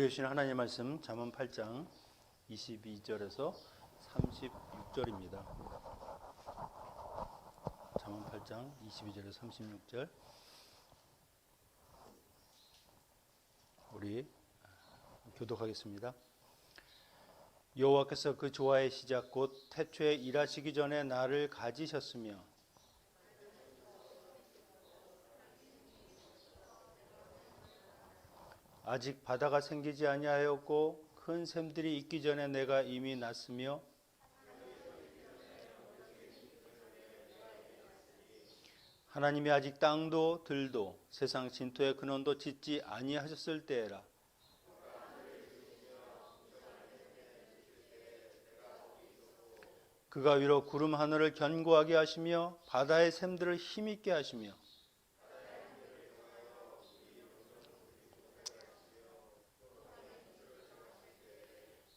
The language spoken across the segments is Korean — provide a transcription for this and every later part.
우리에게 주신 하나님의 말씀 잠언 8장 22절에서 36절입니다. 잠언 8장 22절에서 36절 우리 교독하겠습니다. 여호와께서 그 조화의 시작 곧 태초에 일하시기 전에 나를 가지셨으며 아직 바다가 생기지 아니하였고 큰 샘들이 있기 전에 내가 이미 났으며 하나님이 아직 땅도 들도 세상 진토의 근원도 짓지 아니하셨을 때에라. 그가 위로 구름 하늘을 견고하게 하시며 바다의 샘들을 힘있게 하시며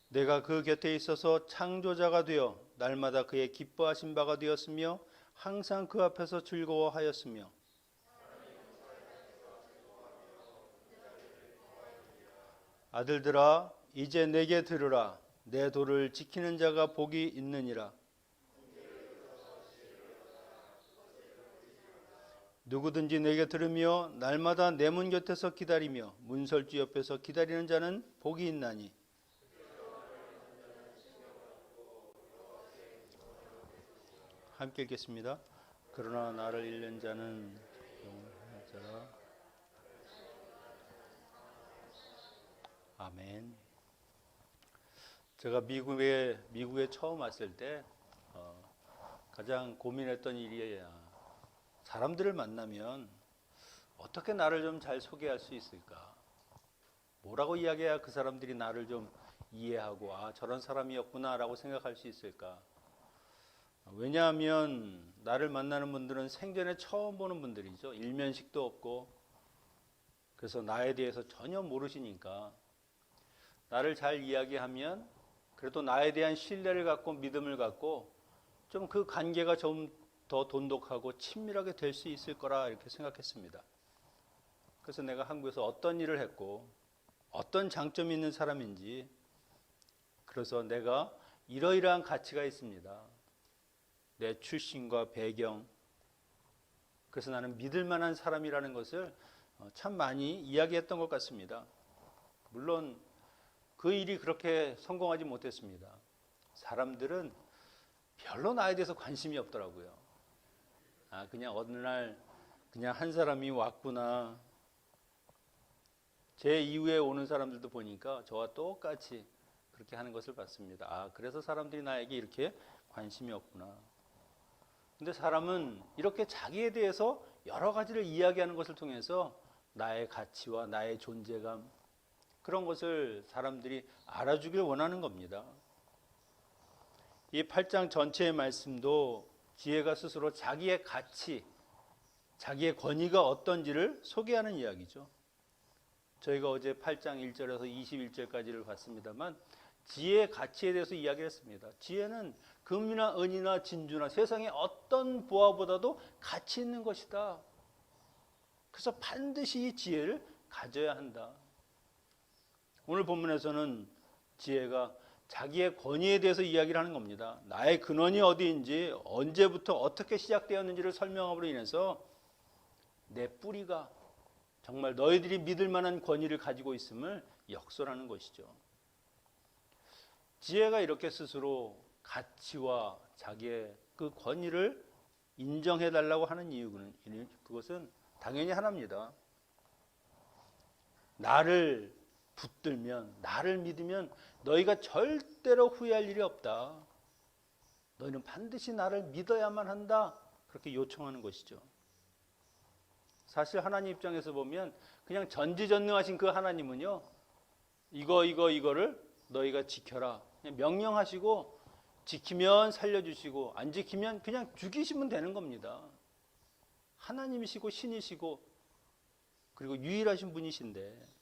내가 그 곁에 있어서 창조자가 되어 날마다 그의 기뻐하신 바가 되었으며 항상 그 앞에서 즐거워하였으며 아들들아 이제 내게 들으라. 내 도를 지키는 자가 복이 있느니라. 누구든지 내게 들으며 날마다 내 문 곁에서 기다리며 문설주 옆에서 기다리는 자는 복이 있나니 함께 읽겠습니다. 그러나 나를 잃는 자는 영원한 자라. 아멘. 제가 미국에 처음 왔을 때 가장 고민했던 일이 사람들을 만나면 어떻게 나를 좀 잘 소개할 수 있을까? 뭐라고 이야기해야 그 사람들이 나를 좀 이해하고 저런 사람이었구나라고 생각할 수 있을까? 왜냐하면 나를 만나는 분들은 생전에 처음 보는 분들이죠. 일면식도 없고 그래서 나에 대해서 전혀 모르시니까 나를 잘 이야기하면 그래도 나에 대한 신뢰를 갖고 믿음을 갖고 좀 그 관계가 좀 더 돈독하고 친밀하게 될 수 있을 거라 이렇게 생각했습니다. 그래서 내가 한국에서 어떤 일을 했고 어떤 장점이 있는 사람인지 그래서 내가 이러이러한 가치가 있습니다. 내 출신과 배경 그래서 나는 믿을 만한 사람이라는 것을 참 많이 이야기했던 것 같습니다. 물론 그 일이 그렇게 성공하지 못했습니다. 사람들은 별로 나에 대해서 관심이 없더라고요. 그냥 어느 날 그냥 한 사람이 왔구나. 제 이후에 오는 사람들도 보니까 저와 똑같이 그렇게 하는 것을 봤습니다. 그래서 사람들이 나에게 이렇게 관심이 없구나. 근데 사람은 이렇게 자기에 대해서 여러 가지를 이야기하는 것을 통해서 나의 가치와 나의 존재감 그런 것을 사람들이 알아주길 원하는 겁니다. 이 8장 전체의 말씀도 지혜가 스스로 자기의 가치, 자기의 권위가 어떤지를 소개하는 이야기죠. 저희가 어제 8장 1절에서 21절까지를 봤습니다만 지혜의 가치에 대해서 이야기를 했습니다. 지혜는 금이나 은이나 진주나 세상의 어떤 보화보다도 가치 있는 것이다. 그래서 반드시 이 지혜를 가져야 한다. 오늘 본문에서는 지혜가 자기의 권위에 대해서 이야기를 하는 겁니다. 나의 근원이 어디인지 언제부터 어떻게 시작되었는지를 설명함으로 인해서 내 뿌리가 정말 너희들이 믿을 만한 권위를 가지고 있음을 역설하는 것이죠. 지혜가 이렇게 스스로 가치와 자기의 그 권위를 인정해달라고 하는 이유는 그것은 당연히 하나입니다. 나를 붙들면 나를 믿으면 너희가 절대로 후회할 일이 없다. 너희는 반드시 나를 믿어야만 한다. 그렇게 요청하는 것이죠. 사실 하나님 입장에서 보면 그냥 전지전능하신 그 하나님은요. 이거를 너희가 지켜라. 그냥 명령하시고 지키면 살려주시고 안 지키면 그냥 죽이시면 되는 겁니다. 하나님이시고 신이시고 그리고 유일하신 분이신데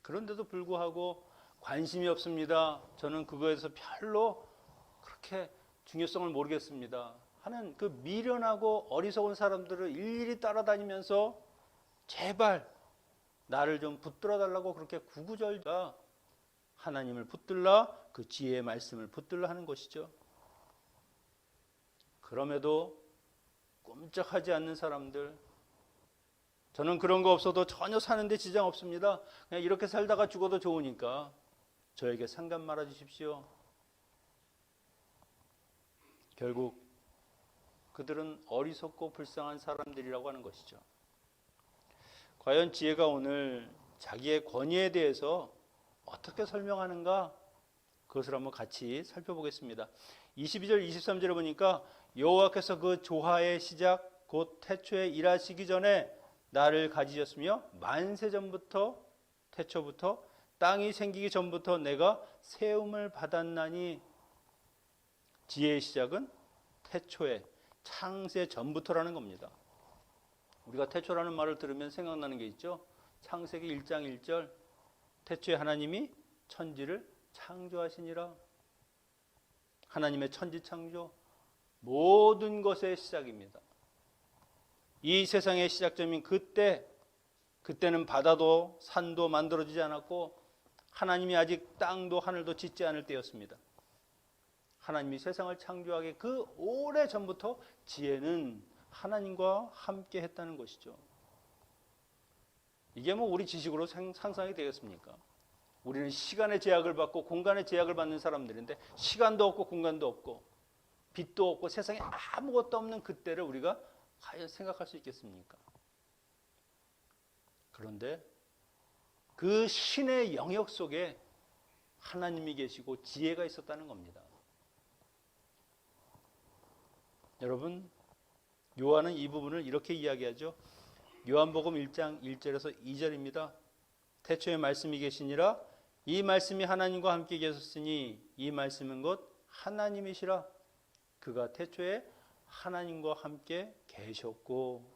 그런데도 불구하고 관심이 없습니다. 저는 그거에서 별로 그렇게 중요성을 모르겠습니다. 하는 그 미련하고 어리석은 사람들을 일일이 따라다니면서 제발 나를 좀 붙들어 달라고 그렇게 구구절절 하나님을 붙들라, 그 지혜의 말씀을 붙들라 하는 것이죠. 그럼에도 꼼짝하지 않는 사람들, 저는 그런 거 없어도 전혀 사는데 지장 없습니다. 그냥 이렇게 살다가 죽어도 좋으니까 저에게 상관 말아 주십시오. 결국 그들은 어리석고 불쌍한 사람들이라고 하는 것이죠. 과연 지혜가 오늘 자기의 권위에 대해서 어떻게 설명하는가? 그것을 한번 같이 살펴보겠습니다. 22절 23절에 보니까 여호와께서 그 조화의 시작 곧 태초에 일하시기 전에 나를 가지셨으며 만세 전부터 태초부터 땅이 생기기 전부터 내가 세움을 받았나니. 지혜의 시작은 태초에, 창세 전부터라는 겁니다. 우리가 태초라는 말을 들으면 생각나는 게 있죠. 창세기 1장 1절 태초에 하나님이 천지를 창조하시니라. 하나님의 천지 창조, 모든 것의 시작입니다. 이 세상의 시작점인 그때는 바다도 산도 만들어지지 않았고 하나님이 아직 땅도 하늘도 짓지 않을 때였습니다. 하나님이 세상을 창조하기 그 오래 전부터 지혜는 하나님과 함께 했다는 것이죠. 이게 뭐 우리 지식으로 상상이 되겠습니까? 우리는 시간의 제약을 받고 공간의 제약을 받는 사람들인데 시간도 없고 공간도 없고 빛도 없고 세상에 아무것도 없는 그때를 우리가 과연 생각할 수 있겠습니까? 그런데 그 신의 영역 속에 하나님이 계시고 지혜가 있었다는 겁니다. 여러분, 요한은 이 부분을 이렇게 이야기하죠. 요한복음 1장 1절에서 2절입니다. 태초에 말씀이 계시니라. 이 말씀이 하나님과 함께 계셨으니 이 말씀은 곧 하나님이시라. 그가 태초에 하나님과 함께 계셨고.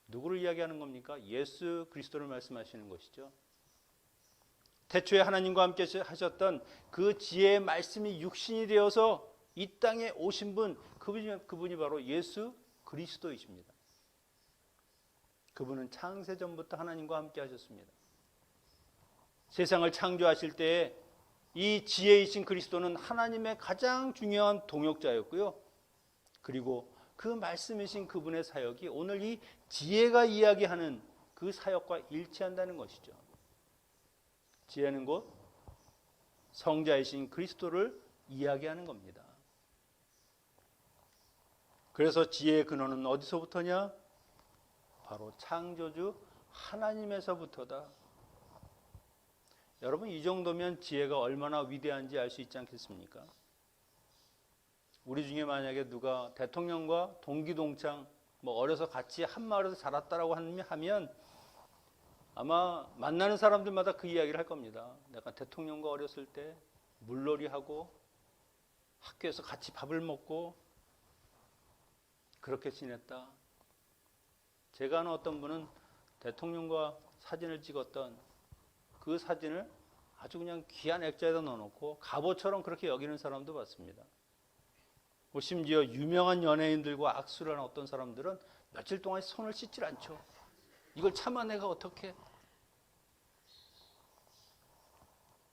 누구를 이야기하는 겁니까? 예수 그리스도를 말씀하시는 것이죠. 태초에 하나님과 함께 하셨던 그 지혜의 말씀이 육신이 되어서 이 땅에 오신 분, 그분이 바로 예수 그리스도이십니다. 그분은 창세전부터 하나님과 함께 하셨습니다. 세상을 창조하실 때에 이 지혜이신 그리스도는 하나님의 가장 중요한 동역자였고요. 그리고 그 말씀이신 그분의 사역이 오늘 이 지혜가 이야기하는 그 사역과 일치한다는 것이죠. 지혜는 곧 성자이신 그리스도를 이야기하는 겁니다. 그래서 지혜의 근원은 어디서부터냐? 바로 창조주 하나님에서부터다. 여러분, 이 정도면 지혜가 얼마나 위대한지 알 수 있지 않겠습니까? 우리 중에 만약에 누가 대통령과 동기동창, 어려서 같이 한 마을에서 자랐다라고 하면 아마 만나는 사람들마다 그 이야기를 할 겁니다. 내가 대통령과 어렸을 때 물놀이하고 학교에서 같이 밥을 먹고 그렇게 지냈다. 제가 아는 어떤 분은 대통령과 사진을 찍었던 그 사진을 아주 그냥 귀한 액자에다 넣어놓고 갑옷처럼 그렇게 여기는 사람도 봤습니다. 심지어 유명한 연예인들과 악수를 하는 어떤 사람들은 며칠 동안 손을 씻질 않죠. 이걸 참아내가 어떻게?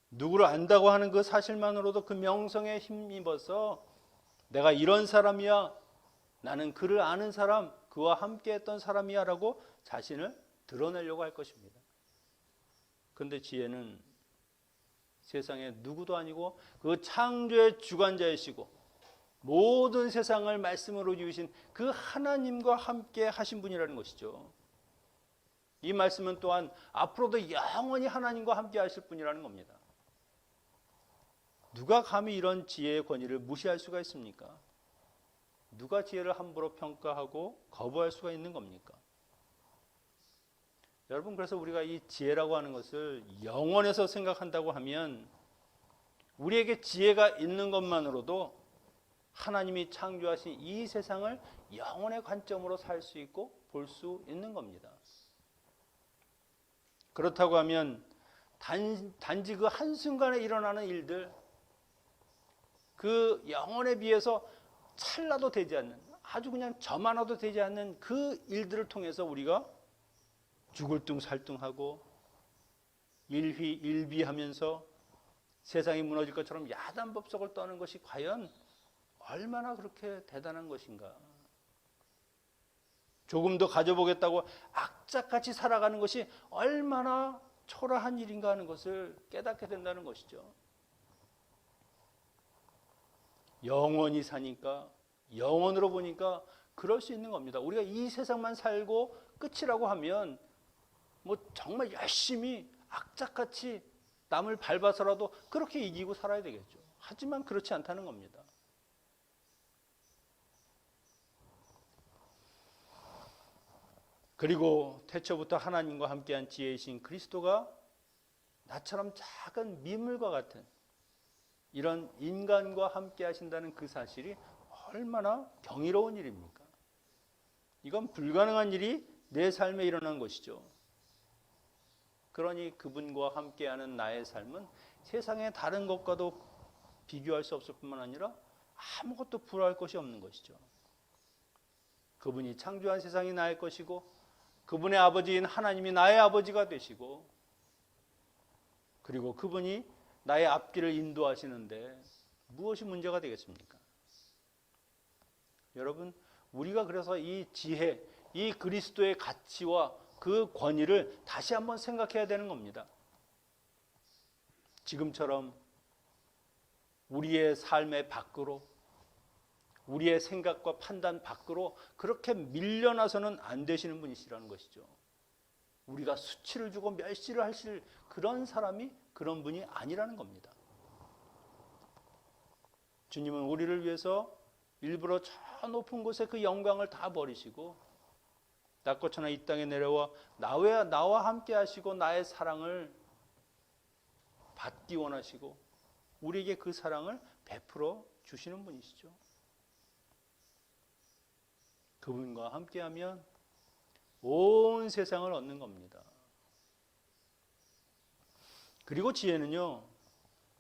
누구를 안다고 하는 그 사실만으로도 그 명성에 힘입어서 내가 이런 사람이야, 나는 그를 아는 사람, 그와 함께 했던 사람이야 라고 자신을 드러내려고 할 것입니다. 그런데 지혜는 세상에 누구도 아니고 그 창조의 주관자이시고 모든 세상을 말씀으로 지으신 그 하나님과 함께 하신 분이라는 것이죠. 이 말씀은 또한 앞으로도 영원히 하나님과 함께 하실 분이라는 겁니다. 누가 감히 이런 지혜의 권위를 무시할 수가 있습니까? 누가 지혜를 함부로 평가하고 거부할 수가 있는 겁니까? 여러분, 그래서 우리가 이 지혜라고 하는 것을 영원에서 생각한다고 하면 우리에게 지혜가 있는 것만으로도 하나님이 창조하신 이 세상을 영원의 관점으로 살 수 있고 볼 수 있는 겁니다. 그렇다고 하면 단지 그 한순간에 일어나는 일들, 그 영혼에 비해서 찰나도 되지 않는, 아주 그냥 점 하나도 되지 않는 그 일들을 통해서 우리가 죽을 둥 살둥하고 일비하면서 세상이 무너질 것처럼 야단법석을 떠는 것이 과연 얼마나 그렇게 대단한 것인가. 조금 더 가져보겠다고 악착같이 살아가는 것이 얼마나 초라한 일인가 하는 것을 깨닫게 된다는 것이죠. 영원히 사니까, 영원으로 보니까 그럴 수 있는 겁니다. 우리가 이 세상만 살고 끝이라고 하면 뭐 정말 열심히 악착같이 남을 밟아서라도 그렇게 이기고 살아야 되겠죠. 하지만 그렇지 않다는 겁니다. 그리고 태초부터 하나님과 함께한 지혜이신 그리스도가 나처럼 작은 미물과 같은 이런 인간과 함께 하신다는 그 사실이 얼마나 경이로운 일입니까? 이건 불가능한 일이 내 삶에 일어난 것이죠. 그러니 그분과 함께하는 나의 삶은 세상의 다른 것과도 비교할 수 없을 뿐만 아니라 아무것도 부러워할 것이 없는 것이죠. 그분이 창조한 세상이 나의 것이고 그분의 아버지인 하나님이 나의 아버지가 되시고 그리고 그분이 나의 앞길을 인도하시는데 무엇이 문제가 되겠습니까? 여러분, 우리가 그래서 이 지혜, 이 그리스도의 가치와 그 권위를 다시 한번 생각해야 되는 겁니다. 지금처럼 우리의 삶의 밖으로, 우리의 생각과 판단 밖으로 그렇게 밀려나서는 안 되시는 분이시라는 것이죠. 우리가 수치를 주고 멸시를 하실 그런 사람이 그런 분이 아니라는 겁니다. 주님은 우리를 위해서 일부러 저 높은 곳에 그 영광을 다 버리시고 낯거쳐나 이 땅에 내려와 나와 함께 하시고 나의 사랑을 받기 원하시고 우리에게 그 사랑을 베풀어 주시는 분이시죠. 그분과 함께하면 온 세상을 얻는 겁니다. 그리고 지혜는요,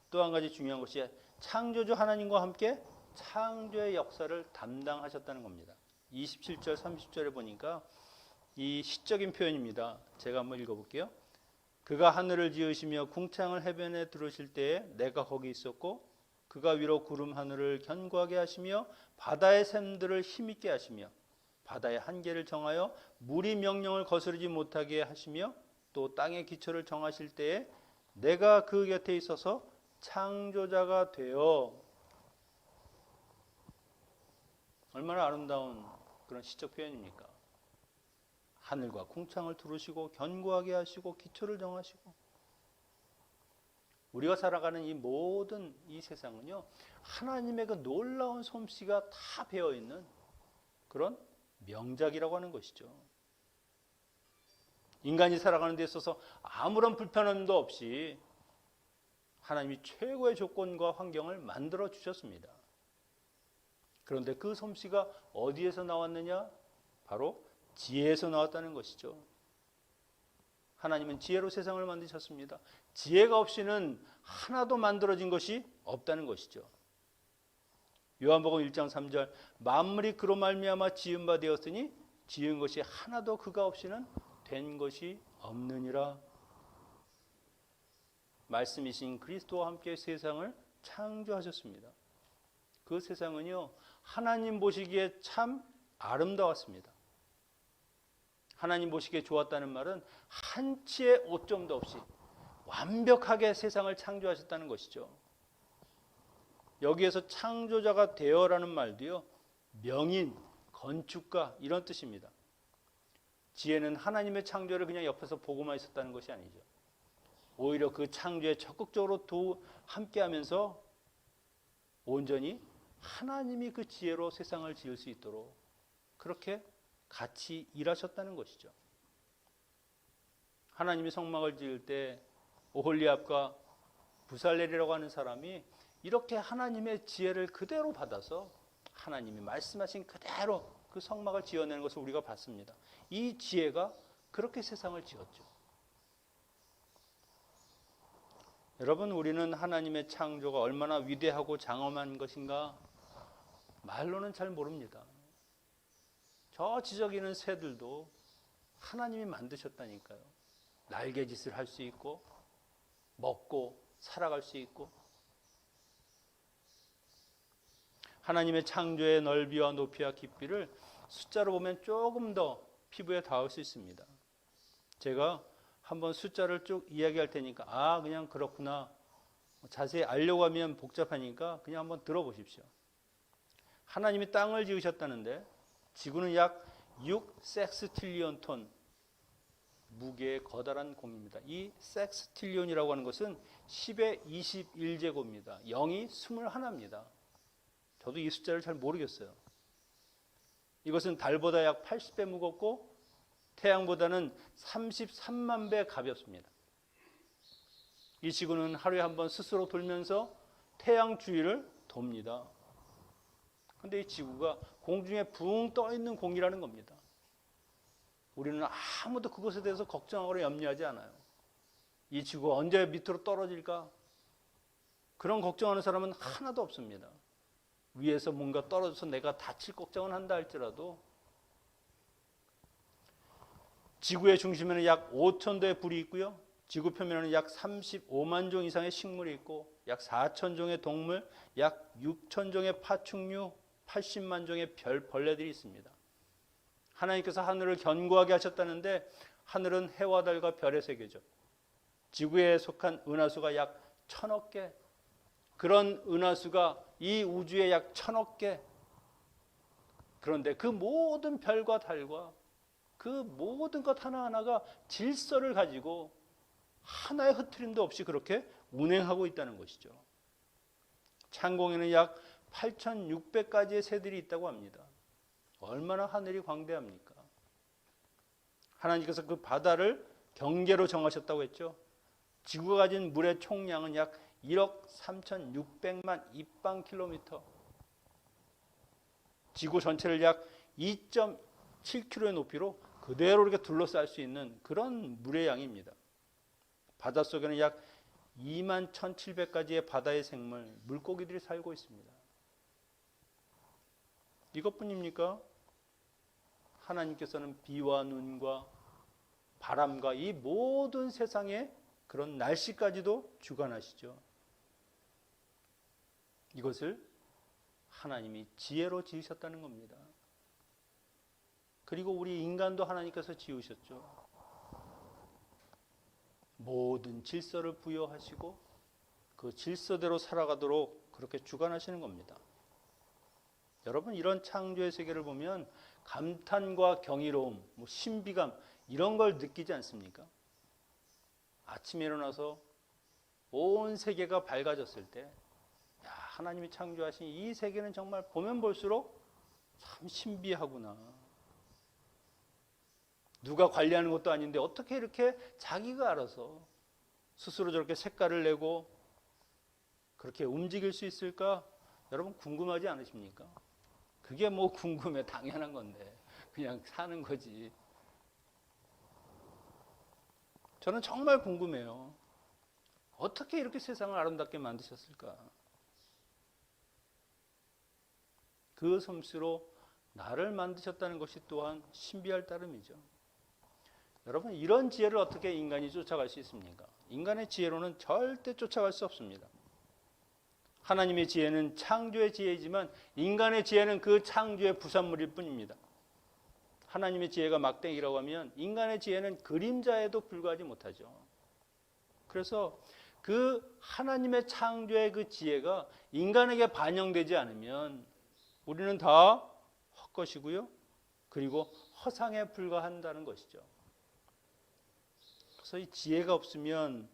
또 한 가지 중요한 것이 창조주 하나님과 함께 창조의 역사를 담당하셨다는 겁니다. 27절, 30절에 보니까 이 시적인 표현입니다. 제가 한번 읽어볼게요. 그가 하늘을 지으시며 궁창을 해변에 두르실 때에 내가 거기 있었고 그가 위로 구름 하늘을 견고하게 하시며 바다의 샘들을 힘있게 하시며 바다의 한계를 정하여 물이 명령을 거스르지 못하게 하시며 또 땅의 기초를 정하실 때에 내가 그 곁에 있어서 창조자가 되어. 얼마나 아름다운 그런 시적 표현입니까? 하늘과 궁창을 두르시고 견고하게 하시고 기초를 정하시고. 우리가 살아가는 이 모든 이 세상은요, 하나님의 그 놀라운 솜씨가 다 배어있는 그런 명작이라고 하는 것이죠. 인간이 살아가는 데 있어서 아무런 불편함도 없이 하나님이 최고의 조건과 환경을 만들어 주셨습니다. 그런데 그 솜씨가 어디에서 나왔느냐? 바로 지혜에서 나왔다는 것이죠. 하나님은 지혜로 세상을 만드셨습니다. 지혜가 없이는 하나도 만들어진 것이 없다는 것이죠. 요한복음 1장 3절 만물이 그로 말미암아 지은 바 되었으니 지은 것이 하나도 그가 없이는 된 것이 없느니라. 말씀이신 그리스도와 함께 세상을 창조하셨습니다. 그 세상은요, 하나님 보시기에 참 아름다웠습니다. 하나님 보시기에 좋았다는 말은 한치의 오점도 없이 완벽하게 세상을 창조하셨다는 것이죠. 여기에서 창조자가 되어라는 말도요, 명인, 건축가 이런 뜻입니다. 지혜는 하나님의 창조를 그냥 옆에서 보고만 있었다는 것이 아니죠. 오히려 그 창조에 적극적으로 함께하면서 온전히 하나님이 그 지혜로 세상을 지을 수 있도록 그렇게 같이 일하셨다는 것이죠. 하나님이 성막을 지을 때 오홀리압과 부살렐이라고 하는 사람이 이렇게 하나님의 지혜를 그대로 받아서 하나님이 말씀하신 그대로 그 성막을 지어내는 것을 우리가 봤습니다. 이 지혜가 그렇게 세상을 지었죠. 여러분, 우리는 하나님의 창조가 얼마나 위대하고 장엄한 것인가 말로는 잘 모릅니다. 저 지저귀는 새들도 하나님이 만드셨다니까요. 날개짓을 할 수 있고 먹고 살아갈 수 있고 하나님의 창조의 넓이와 높이와 깊이를 숫자로 보면 조금 더 피부에 닿을 수 있습니다. 제가 한번 숫자를 쭉 이야기할 테니까 그냥 그렇구나. 자세히 알려고 하면 복잡하니까 그냥 한번 들어보십시오. 하나님이 땅을 지으셨다는데 지구는 약 6섹스틸리언 톤 무게의 커다란 공입니다. 이 섹스틸리언이라고 하는 것은 10의 21제곱입니다. 0이 21입니다. 저도 이 숫자를 잘 모르겠어요. 이것은 달보다 약 80배 무겁고 태양보다는 33만 배 가볍습니다. 이 지구는 하루에 한 번 스스로 돌면서 태양 주위를 돕니다. 그런데 이 지구가 공중에 붕 떠 있는 공이라는 겁니다. 우리는 아무도 그것에 대해서 걱정하거나 염려하지 않아요. 이 지구가 언제 밑으로 떨어질까? 그런 걱정하는 사람은 하나도 없습니다. 위에서 뭔가 떨어져서 내가 다칠 걱정은 한다 할지라도 지구의 중심에는 약 5,000도의 불이 있고요. 지구 표면에는 약 35만 종 이상의 식물이 있고 약 4천 종의 동물, 약 6천 종의 파충류, 80만 종의 벌레들이 있습니다. 하나님께서 하늘을 견고하게 하셨다는데 하늘은 해와 달과 별의 세계죠. 지구에 속한 은하수가 약 1,000억 개. 그런 은하수가 이 우주에 약 1,000억 개. 그런데 그 모든 별과 달과 그 모든 것 하나하나가 질서를 가지고 하나의 흐트림도 없이 그렇게 운행하고 있다는 것이죠. 창공에는 약 8,600가지의 새들이 있다고 합니다. 얼마나 하늘이 광대합니까? 하나님께서 그 바다를 경계로 정하셨다고 했죠. 지구가 가진 물의 총량은 약 1억 3,600만 입방킬로미터. 지구 전체를 약 2.7km의 높이로 그대로 이렇게 둘러쌀 수 있는 그런 물의 양입니다. 바닷속에는 약 2만 1,700가지의 바다의 생물, 물고기들이 살고 있습니다. 이것뿐입니까? 하나님께서는 비와 눈과 바람과 이 모든 세상의 그런 날씨까지도 주관하시죠. 이것을 하나님이 지혜로 지으셨다는 겁니다. 그리고 우리 인간도 하나님께서 지으셨죠. 모든 질서를 부여하시고 그 질서대로 살아가도록 그렇게 주관하시는 겁니다. 여러분, 이런 창조의 세계를 보면 감탄과 경이로움, 신비감 이런 걸 느끼지 않습니까? 아침에 일어나서 온 세계가 밝아졌을 때 하나님이 창조하신 이 세계는 정말 보면 볼수록 참 신비하구나. 누가 관리하는 것도 아닌데 어떻게 이렇게 자기가 알아서 스스로 저렇게 색깔을 내고 그렇게 움직일 수 있을까? 여러분 궁금하지 않으십니까? 그게 뭐 궁금해, 당연한 건데 그냥 사는 거지. 저는 정말 궁금해요. 어떻게 이렇게 세상을 아름답게 만드셨을까? 그 솜씨로 나를 만드셨다는 것이 또한 신비할 따름이죠. 여러분, 이런 지혜를 어떻게 인간이 쫓아갈 수 있습니까? 인간의 지혜로는 절대 쫓아갈 수 없습니다. 하나님의 지혜는 창조의 지혜이지만 인간의 지혜는 그 창조의 부산물일 뿐입니다. 하나님의 지혜가 막대기라고 하면 인간의 지혜는 그림자에도 불과하지 못하죠. 그래서 그 하나님의 창조의 그 지혜가 인간에게 반영되지 않으면 우리는 다 헛것이고요. 그리고 허상에 불과한다는 것이죠. 그래서 이 지혜가 없으면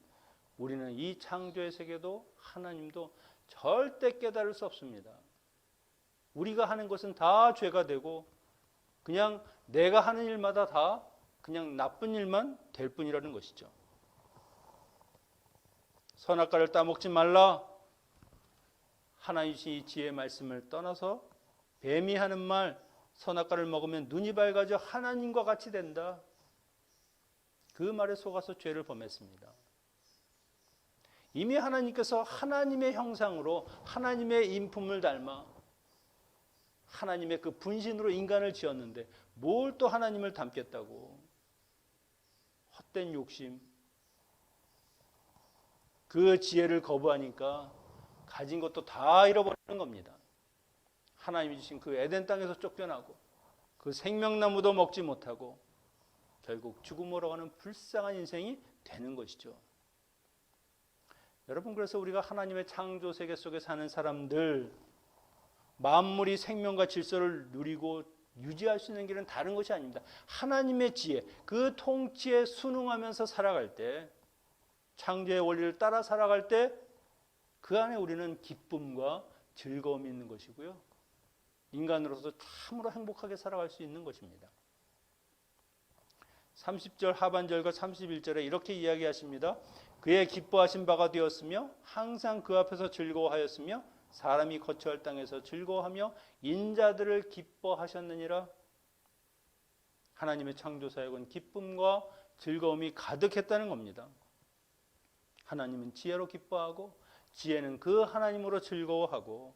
우리는 이 창조의 세계도 하나님도 절대 깨달을 수 없습니다. 우리가 하는 것은 다 죄가 되고 그냥 내가 하는 일마다 다 그냥 나쁜 일만 될 뿐이라는 것이죠. 선악과를 따먹지 말라. 하나님 주신 이 지혜의 말씀을 떠나서 뱀이 하는 말, 선악과를 먹으면 눈이 밝아져 하나님과 같이 된다. 그 말에 속아서 죄를 범했습니다. 이미 하나님께서 하나님의 형상으로 하나님의 인품을 닮아 하나님의 그 분신으로 인간을 지었는데 뭘 또 하나님을 닮겠다고. 헛된 욕심, 그 지혜를 거부하니까 가진 것도 다 잃어버리는 겁니다. 하나님이 주신 그 에덴 땅에서 쫓겨나고 그 생명나무도 먹지 못하고 결국 죽음으로 가는 불쌍한 인생이 되는 것이죠. 여러분, 그래서 우리가 하나님의 창조 세계 속에 사는 사람들, 만물이 생명과 질서를 누리고 유지할 수 있는 길은 다른 것이 아닙니다. 하나님의 지혜, 그 통치에 순응하면서 살아갈 때, 창조의 원리를 따라 살아갈 때 그 안에 우리는 기쁨과 즐거움이 있는 것이고요. 인간으로서 참으로 행복하게 살아갈 수 있는 것입니다. 30절 하반절과 31절에 이렇게 이야기하십니다. 그의 기뻐하신 바가 되었으며 항상 그 앞에서 즐거워하였으며 사람이 거처할 땅에서 즐거워하며 인자들을 기뻐하셨느니라. 하나님의 창조사역은 기쁨과 즐거움이 가득했다는 겁니다. 하나님은 지혜로 기뻐하고 지혜는 그 하나님으로 즐거워하고,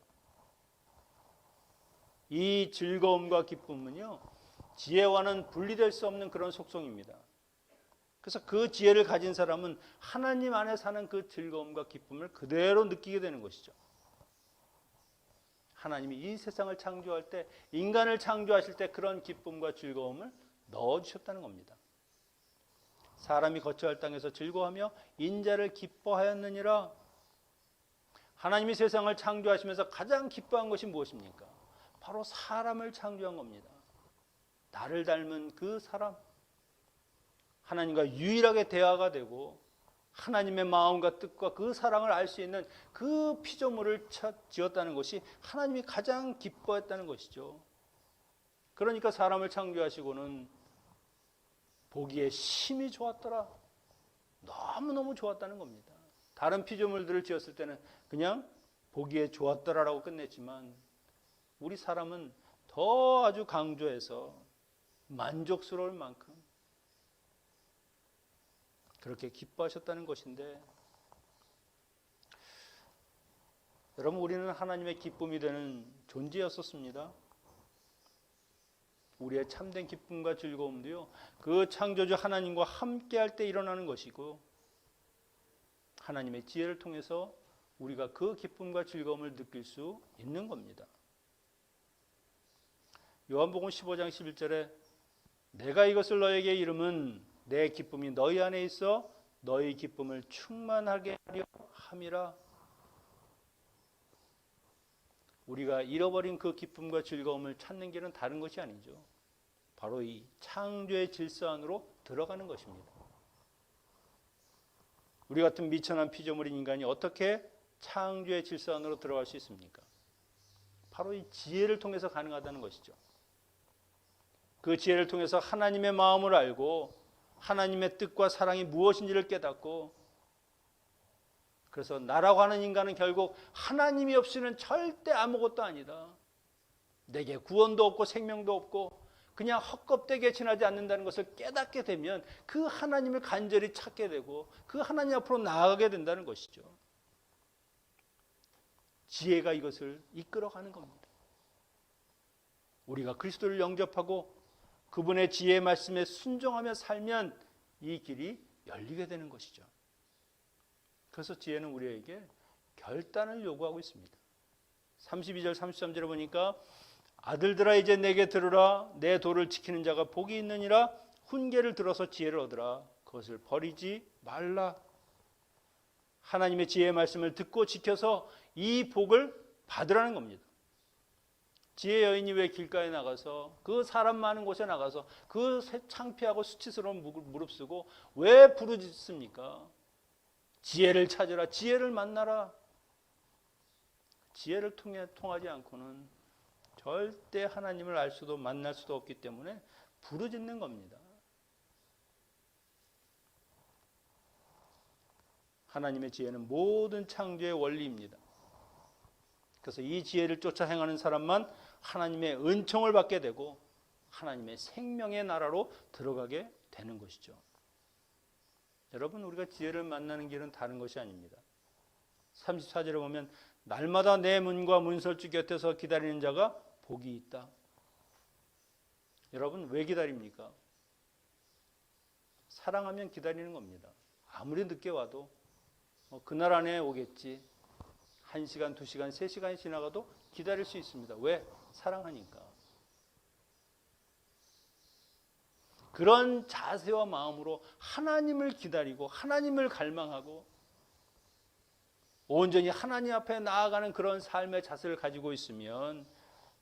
이 즐거움과 기쁨은요, 지혜와는 분리될 수 없는 그런 속성입니다. 그래서 그 지혜를 가진 사람은 하나님 안에 사는 그 즐거움과 기쁨을 그대로 느끼게 되는 것이죠. 하나님이 이 세상을 창조할 때, 인간을 창조하실 때 그런 기쁨과 즐거움을 넣어주셨다는 겁니다. 사람이 거처할 땅에서 즐거워하며 인자를 기뻐하였느니라. 하나님이 세상을 창조하시면서 가장 기뻐한 것이 무엇입니까? 바로 사람을 창조한 겁니다. 나를 닮은 그 사람, 하나님과 유일하게 대화가 되고 하나님의 마음과 뜻과 그 사랑을 알 수 있는 그 피조물을 지었다는 것이 하나님이 가장 기뻐했다는 것이죠. 그러니까 사람을 창조하시고는 보기에 심히 좋았더라, 너무너무 좋았다는 겁니다. 다른 피조물들을 지었을 때는 그냥 보기에 좋았더라라고 끝냈지만, 우리 사람은 더 아주 강조해서 만족스러울 만큼 그렇게 기뻐하셨다는 것인데, 여러분, 우리는 하나님의 기쁨이 되는 존재였었습니다. 우리의 참된 기쁨과 즐거움도요, 그 창조주 하나님과 함께할 때 일어나는 것이고, 하나님의 지혜를 통해서 우리가 그 기쁨과 즐거움을 느낄 수 있는 겁니다. 요한복음 15장 11절에 내가 이것을 너에게 이름은 내 기쁨이 너희 안에 있어 너희 기쁨을 충만하게 하려 함이라. 우리가 잃어버린 그 기쁨과 즐거움을 찾는 길은 다른 것이 아니죠. 바로 이 창조의 질서 안으로 들어가는 것입니다. 우리 같은 미천한 피조물인 인간이 어떻게 창조의 질서 안으로 들어갈 수 있습니까? 바로 이 지혜를 통해서 가능하다는 것이죠. 그 지혜를 통해서 하나님의 마음을 알고 하나님의 뜻과 사랑이 무엇인지를 깨닫고, 그래서 나라고 하는 인간은 결국 하나님이 없이는 절대 아무것도 아니다, 내게 구원도 없고 생명도 없고 그냥 헛겁되게 지나지 않는다는 것을 깨닫게 되면 그 하나님을 간절히 찾게 되고 그 하나님 앞으로 나아가게 된다는 것이죠. 지혜가 이것을 이끌어가는 겁니다. 우리가 그리스도를 영접하고 그분의 지혜의 말씀에 순종하며 살면 이 길이 열리게 되는 것이죠. 그래서 지혜는 우리에게 결단을 요구하고 있습니다. 32절 33절에 보니까 아들들아 이제 내게 들으라, 내 도를 지키는 자가 복이 있느니라. 훈계를 들어서 지혜를 얻으라, 그것을 버리지 말라. 하나님의 지혜의 말씀을 듣고 지켜서 이 복을 받으라는 겁니다. 지혜 여인이 왜 길가에 나가서, 그 사람 많은 곳에 나가서 그 창피하고 수치스러운 무릅쓰고 왜 부르짖습니까? 지혜를 찾으라, 지혜를 만나라. 지혜를 통하지 않고는 절대 하나님을 알 수도 만날 수도 없기 때문에 부르짖는 겁니다. 하나님의 지혜는 모든 창조의 원리입니다. 그래서 이 지혜를 쫓아 행하는 사람만 하나님의 은총을 받게 되고 하나님의 생명의 나라로 들어가게 되는 것이죠. 여러분, 우리가 지혜를 만나는 길은 다른 것이 아닙니다. 34절에 보면 날마다 내 문과 문설주 곁에서 기다리는 자가 복이 있다. 여러분, 왜 기다립니까? 사랑하면 기다리는 겁니다. 아무리 늦게 와도 그날 안에 오겠지. 1시간, 2시간, 3시간이 지나가도 기다릴 수 있습니다. 왜? 사랑하니까. 그런 자세와 마음으로 하나님을 기다리고 하나님을 갈망하고 온전히 하나님 앞에 나아가는 그런 삶의 자세를 가지고 있으면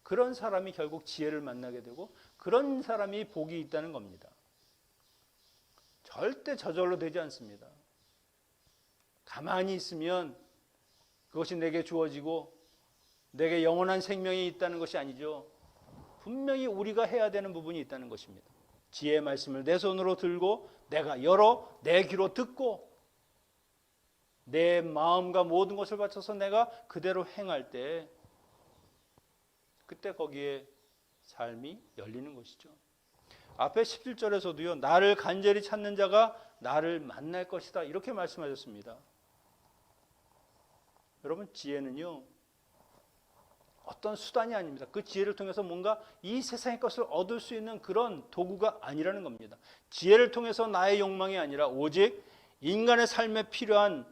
그런 사람이 결국 지혜를 만나게 되고 그런 사람이 복이 있다는 겁니다. 절대 저절로 되지 않습니다. 가만히 있으면 그것이 내게 주어지고 내게 영원한 생명이 있다는 것이 아니죠. 분명히 우리가 해야 되는 부분이 있다는 것입니다. 지혜의 말씀을 내 손으로 들고 내가 열어 내 귀로 듣고 내 마음과 모든 것을 바쳐서 내가 그대로 행할 때 그때 거기에 삶이 열리는 것이죠. 앞에 17절에서도요. 나를 간절히 찾는 자가 나를 만날 것이다. 이렇게 말씀하셨습니다. 여러분 지혜는요. 어떤 수단이 아닙니다. 그 지혜를 통해서 뭔가 이 세상의 것을 얻을 수 있는 그런 도구가 아니라는 겁니다. 지혜를 통해서 나의 욕망이 아니라 오직 인간의 삶에 필요한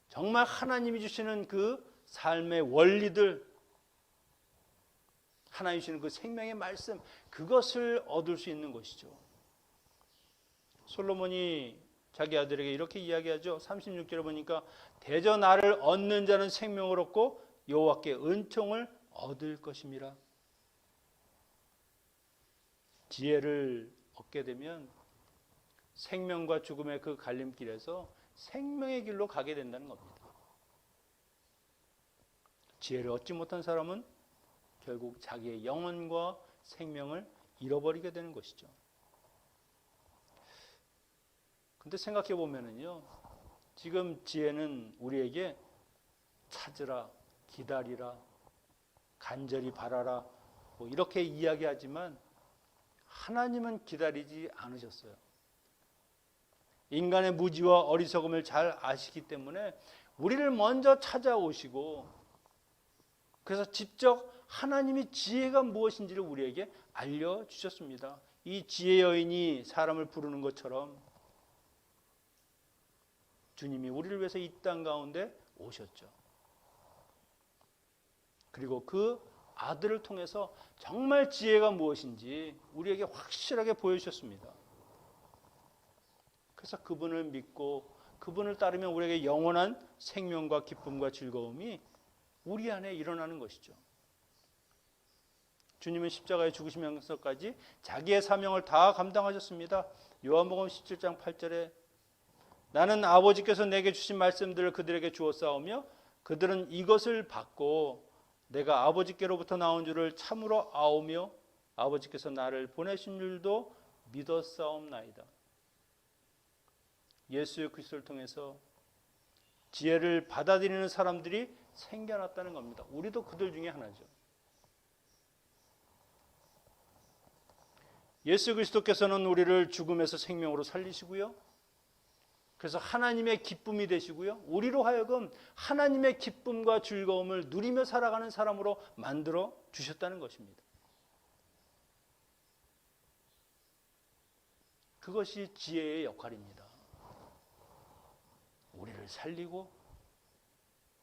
정말 하나님이 주시는 그 삶의 원리들, 하나님이 주시는 그 생명의 말씀, 그것을 얻을 수 있는 것이죠. 솔로몬이 자기 아들에게 이렇게 이야기하죠. 36절에 보니까 대저 나를 얻는 자는 생명을 얻고 여호와께 은총을 얻을 것임이라. 지혜를 얻게 되면 생명과 죽음의 그 갈림길에서 생명의 길로 가게 된다는 겁니다. 지혜를 얻지 못한 사람은 결국 자기의 영혼과 생명을 잃어버리게 되는 것이죠. 근데 생각해 보면은요, 지금 지혜는 우리에게 찾으라, 기다리라, 간절히 바라라, 뭐 이렇게 이야기하지만 하나님은 기다리지 않으셨어요. 인간의 무지와 어리석음을 잘 아시기 때문에 우리를 먼저 찾아오시고 그래서 직접 하나님이 지혜가 무엇인지를 우리에게 알려주셨습니다. 이 지혜 여인이 사람을 부르는 것처럼 주님이 우리를 위해서 이 땅 가운데 오셨죠. 그리고 그 아들을 통해서 정말 지혜가 무엇인지 우리에게 확실하게 보여주셨습니다. 그래서 그분을 믿고 그분을 따르면 우리에게 영원한 생명과 기쁨과 즐거움이 우리 안에 일어나는 것이죠. 주님은 십자가에 죽으시면서까지 자기의 사명을 다 감당하셨습니다. 요한복음 17장 8절에 나는 아버지께서 내게 주신 말씀들을 그들에게 주었사오며 그들은 이것을 받고 내가 아버지께로부터 나온 줄을 참으로 아오며 아버지께서 나를 보내신 줄도 믿었사옵나이다. 예수 그리스도를 통해서 지혜를 받아들이는 사람들이 생겨났다는 겁니다. 우리도 그들 중에 하나죠. 예수 그리스도께서는 우리를 죽음에서 생명으로 살리시고요. 그래서 하나님의 기쁨이 되시고요. 우리로 하여금 하나님의 기쁨과 즐거움을 누리며 살아가는 사람으로 만들어 주셨다는 것입니다. 그것이 지혜의 역할입니다. 우리를 살리고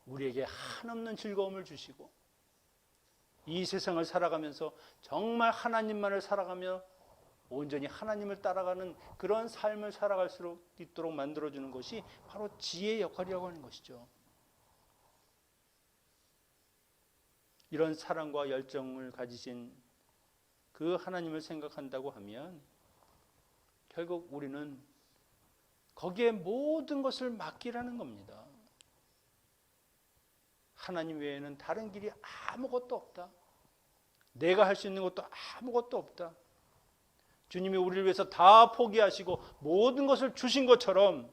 우리에게 한없는 즐거움을 주시고 이 세상을 살아가면서 정말 하나님만을 살아가며 온전히 하나님을 따라가는 그런 삶을 살아갈 수 있도록 만들어주는 것이 바로 지혜의 역할이라고 하는 것이죠. 이런 사랑과 열정을 가지신 그 하나님을 생각한다고 하면 결국 우리는 거기에 모든 것을 맡기라는 겁니다. 하나님 외에는 다른 길이 아무것도 없다. 내가 할 수 있는 것도 아무것도 없다. 주님이 우리를 위해서 다 포기하시고 모든 것을 주신 것처럼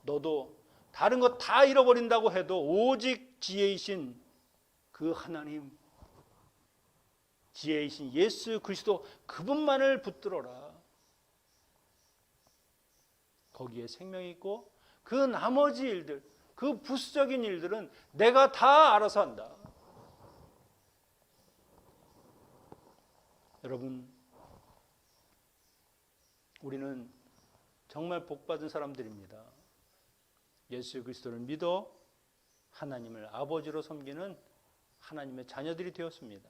너도 다른 것 다 잃어버린다고 해도 오직 지혜이신 그 하나님, 지혜이신 예수 그리스도 그분만을 붙들어라. 거기에 생명이 있고 그 나머지 일들, 그 부수적인 일들은 내가 다 알아서 한다. 여러분, 우리는 정말 복받은 사람들입니다. 예수 그리스도를 믿어 하나님을 아버지로 섬기는 하나님의 자녀들이 되었습니다.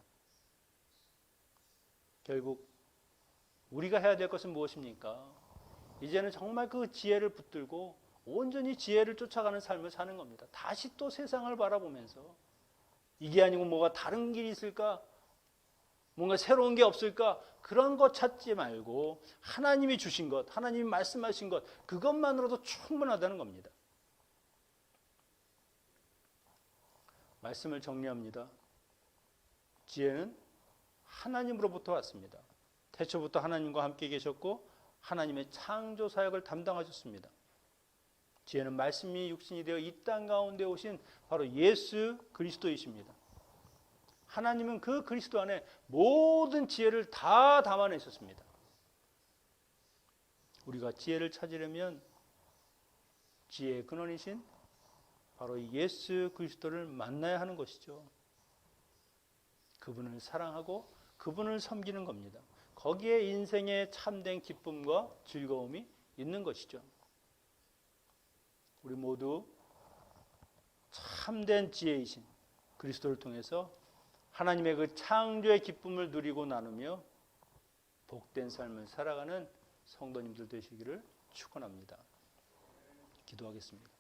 결국 우리가 해야 될 것은 무엇입니까? 이제는 정말 그 지혜를 붙들고 온전히 지혜를 쫓아가는 삶을 사는 겁니다. 다시 또 세상을 바라보면서 이게 아니고 뭐가 다른 길이 있을까? 뭔가 새로운 게 없을까? 그런 것 찾지 말고 하나님이 주신 것, 하나님이 말씀하신 것, 그것만으로도 충분하다는 겁니다. 말씀을 정리합니다. 지혜는 하나님으로부터 왔습니다. 태초부터 하나님과 함께 계셨고 하나님의 창조 사역을 담당하셨습니다. 지혜는 말씀이 육신이 되어 이 땅 가운데 오신 바로 예수 그리스도이십니다. 하나님은 그 그리스도 안에 모든 지혜를 다 담아내셨습니다. 우리가 지혜를 찾으려면 지혜의 근원이신 바로 예수 그리스도를 만나야 하는 것이죠. 그분을 사랑하고 그분을 섬기는 겁니다. 거기에 인생의 참된 기쁨과 즐거움이 있는 것이죠. 우리 모두 참된 지혜이신 그리스도를 통해서 하나님의 그 창조의 기쁨을 누리고 나누며 복된 삶을 살아가는 성도님들 되시기를 축원합니다. 기도하겠습니다.